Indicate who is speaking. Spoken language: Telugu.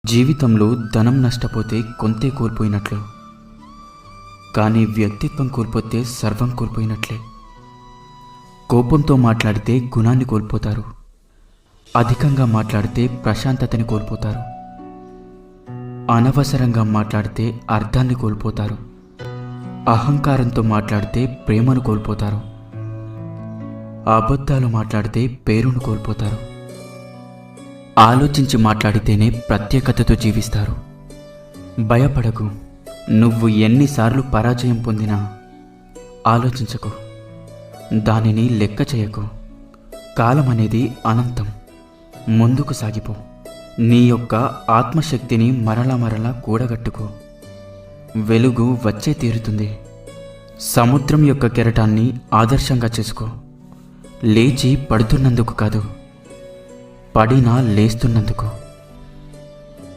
Speaker 1: జీవితంలో ధనం నష్టపోతే కొంతే కోల్పోయినట్లు, కానీ వ్యక్తిత్వం కోల్పోతే సర్వం కోల్పోయినట్లే. కోపంతో మాట్లాడితే గుణాన్ని కోల్పోతారు, అధికంగా మాట్లాడితే ప్రశాంతతని కోల్పోతారు, అనవసరంగా మాట్లాడితే అర్థాన్ని కోల్పోతారు, అహంకారంతో మాట్లాడితే ప్రేమను కోల్పోతారు, అబద్ధాలు మాట్లాడితే పేరును కోల్పోతారు, ఆలోచించి మాట్లాడితేనే ప్రత్యేకతతో జీవిస్తారు. భయపడకు. నువ్వు ఎన్నిసార్లు పరాజయం పొందినా ఆలోచించకు, దానిని లెక్క చేయకు. కాలం అనేది అనంతం. ముందుకు సాగిపో. నీ యొక్క ఆత్మశక్తిని మరలా కూడగట్టుకో. వెలుగు వచ్చే తీరుతుంది. సముద్రం యొక్క కెరటాన్ని ఆదర్శంగా చేసుకో. లేచి పడుతున్నందుకు కాదు, పడినా లేస్తున్నందుకు.